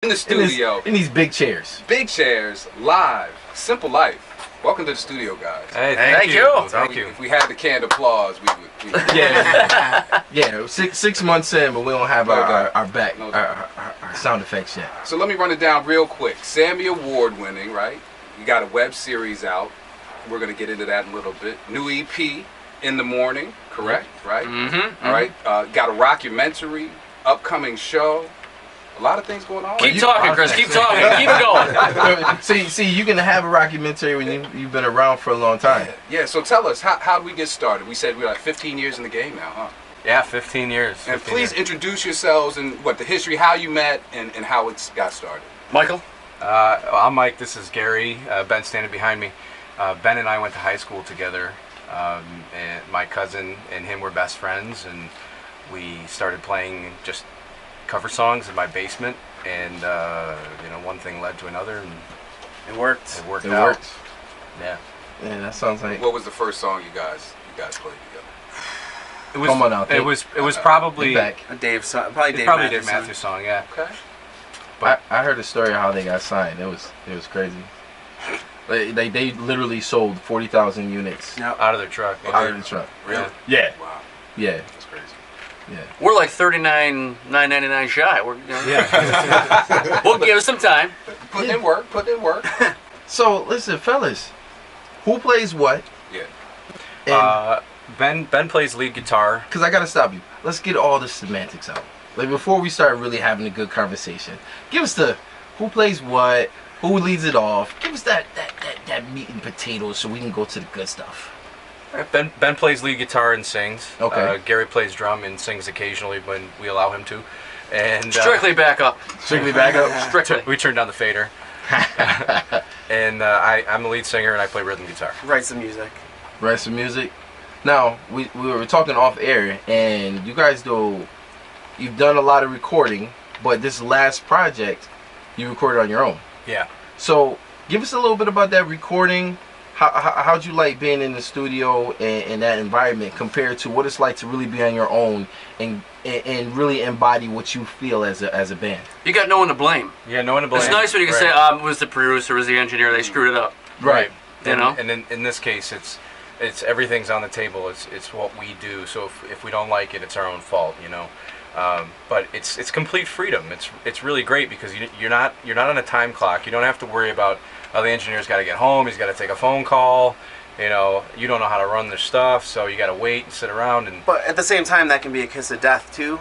In the studio. In these big chairs. Big chairs, live. Simple Life. Welcome to the studio, guys. Hey, thank you. Thank you. If we had the canned applause, we would. Yeah. Yeah, 6 months in, but we don't have our sound effects yet. So let me run it down real quick. Sammy Award winning, right? You got a web series out. We're going to get into that in a little bit. New EP, In the Morning, correct? Right? Mm-hmm. All right. Got a rockumentary, upcoming show. A lot of things going on. Keep talking, Chris. Keep talking. Keep it going. See, you can have a documentary when you've been around for a long time. Yeah. So tell us, how did we get started? We said we're like 15 years in the game now, huh? Yeah, 15 years. And please introduce yourselves and the history, how you met, and how it got started. Michael? I'm Mike. This is Gary. Ben standing behind me. Ben and I went to high school together. And my cousin and him were best friends, and we started playing just cover songs in my basement, and one thing led to another, and it worked. It worked. Yeah. Yeah, that sounds like. What was the first song you guys played together? It was. Come on out. It was probably back. Dave Matthews Matthews song. Yeah. Okay. But I heard a story of how they got signed. It was crazy. They literally sold 40,000 units Out of their truck. out of the truck. Really? Yeah. Wow. Yeah. That's crazy. Yeah. We're like $39,999 shy. Yeah. We'll give us some time. Put in work. So listen, fellas, who plays what? Yeah. And Ben plays lead guitar. because I gotta stop you. Let's get all the semantics out. Like before we start really having a good conversation, give us the who plays what, who leads it off. Give us that meat and potatoes so we can go to the good stuff. Ben plays lead guitar and sings. Okay. Gary plays drum and sings occasionally when we allow him to. And Strictly back up. Strictly back up. Strictly. we turn down the fader. And I'm the lead singer, and I play rhythm guitar. Write some music. Write some music. Now we were talking off air, and you guys you've done a lot of recording, but this last project you recorded on your own. Yeah. So give us a little bit about that recording. How'd you like being in the studio and that environment compared to what it's like to really be on your own and really embody what you feel as a band? You got no one to blame. Yeah, no one to blame. It's nice when you can say, it was the producer, it was the engineer, they screwed it up. Right. You know? And in this case, it's everything's on the table. It's what we do. So if we don't like it, it's our own fault, you know. But it's complete freedom. It's really great because you're not on a time clock. You don't have to worry about, oh, the engineer's got to get home. He's got to take a phone call. You know, you don't know how to run their stuff, so you got to wait and sit around. But at the same time, that can be a kiss of death too,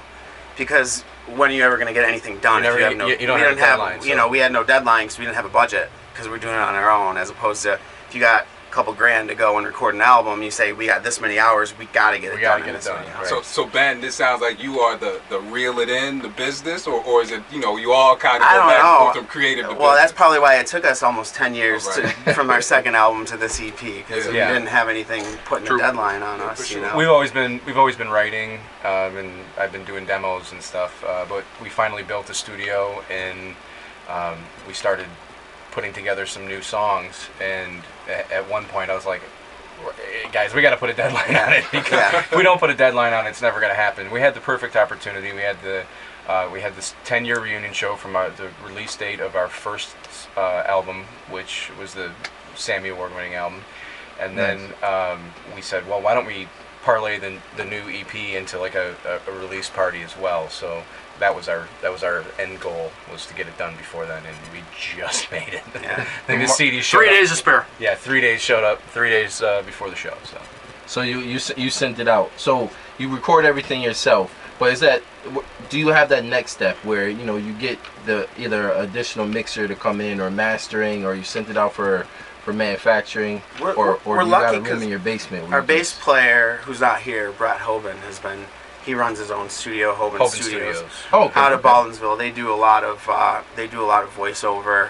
because when are you ever going to get anything done? You don't have a deadline. We had no deadline because we didn't have a budget because we're doing it on our own. As opposed to if you got a couple grand to go and record an album, you say we got this many hours, we got to get it done. Right. So Ben, this sounds like you are the reel it in, the business, or is it you all kind of I go don't back know. and do some creative? Well, that's probably why it took us almost 10 years Oh, right. from our second album to this EP because we Yeah. didn't have anything putting True. a deadline on us. sure. You know? We've always been writing, and I've been doing demos and stuff. But we finally built a studio, and we started putting together some new songs. And at one point, I was like, "Hey, guys, we got to put a deadline on it because if we don't put a deadline on it, it's never going to happen." We had the perfect opportunity. We had this 10-year reunion show from the release date of our first album, which was the Sammy Award-winning album. And then we said, well, why don't we parlay the new EP into like a release party as well? So that was our end goal, was to get it done before then, and we just made it. Yeah. I think the CD showed 3 up. days to spare. Yeah, 3 days showed up. 3 days before the show. So you sent it out. So you record everything yourself. But do you have that next step where you get the either additional mixer to come in or mastering, or you sent it out for manufacturing, or we're you got lucky a room 'cause in your basement? where Our you bass just- player, who's not here, Brett Hoban, he runs his own studio, Hoban Studios, Oh, okay, out of okay. Baldwinsville. They do a lot of voiceover,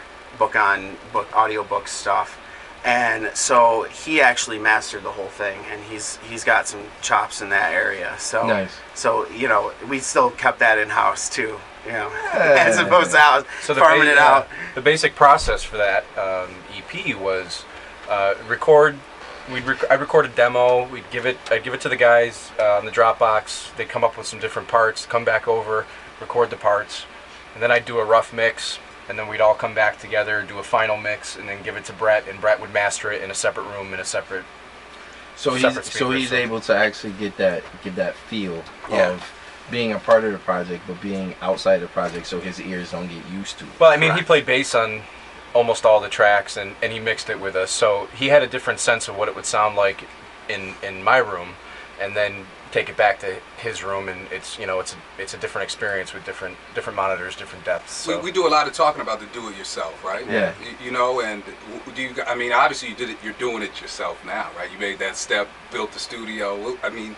audiobook stuff, and so he actually mastered the whole thing, and he's got some chops in that area. So Nice. So we still kept that in house too. Yeah. As opposed to out farming it out. The basic process for that EP was record. I'd record a demo. I'd give it to the guys on the Dropbox. They'd come up with some different parts. Come back over, record the parts, and then I'd do a rough mix, and then we'd all come back together, do a final mix, and then give it to Brett, and Brett would master it in a separate room in a separate. So separate he's speakers. able to actually get that feel Yeah. of being a part of the project, but being outside the project, so his ears don't get used to it. Well, I mean, he Correct. played bass on almost all the tracks, and he mixed it with us, so he had a different sense of what it would sound like in my room, and then take it back to his room, and it's it's a different experience with different monitors, different depths. So. We do a lot of talking about the do-it-yourself, right? Yeah. You know, and do you? I mean, obviously you did it. You're doing it yourself now, right? You made that step, built the studio. I mean,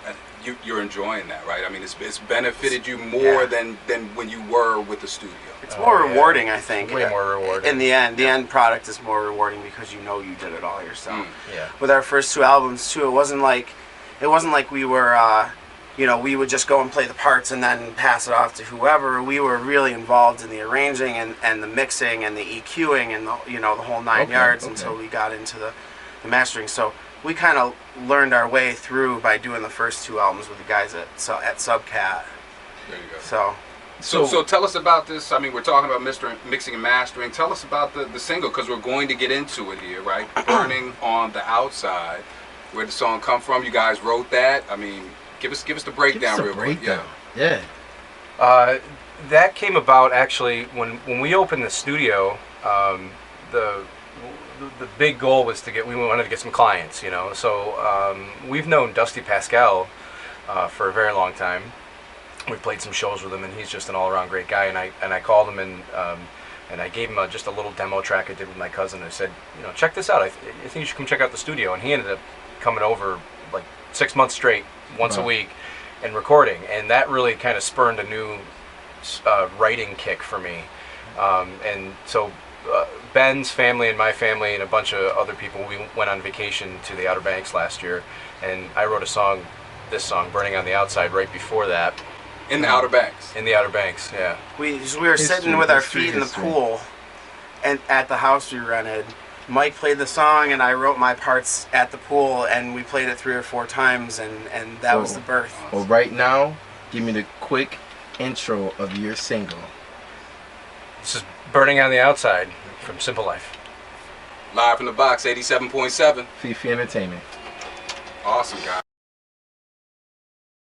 you're enjoying that, right? I mean, it's benefited you more than when you were with the studio. It's more yeah. rewarding, I think. Way more rewarding. In the end, the end product is more rewarding because you know you did it all yourself. Yeah. With our first 2 albums too, it wasn't like we were, we would just go and play the parts and then pass it off to whoever. We were really involved in the arranging and the mixing and the EQing and the whole 9 yards until we got into the mastering. So we kind of learned our way through by doing the first 2 albums with the guys at Subcat. There you go. So So tell us about this. I mean, we're talking about mixing and mastering. Tell us about the single, because we're going to get into it here, right? Burning on the Outside. Where did the song come from? You guys wrote that. I mean, give us the breakdown real quick. Yeah. That came about actually when we opened the studio. The big goal was we wanted to get some clients, So we've known Dusty Pascal for a very long time. We've played some shows with him, and he's just an all-around great guy. And I called him and I gave him just a little demo track I did with my cousin. I said, check this out. I think you should come check out the studio. And he ended up coming over like 6 months straight, once a week, and recording. And that really kind of spurned a new writing kick for me. And so Ben's family and my family and a bunch of other people, we went on vacation to the Outer Banks last year, and I wrote this song, Burning on the Outside, right before that. In the Outer Banks. In the Outer Banks, yeah. we were sitting with our feet in the history. pool, and at the house we rented. Mike played the song, and I wrote my parts at the pool, and we played it 3 or 4 times, and that was the birth. Well, right now, give me the quick intro of your single. This is Burning on the Outside from Simplelife. Live from the box, 87.7. Fifi Entertainment. Awesome, guys.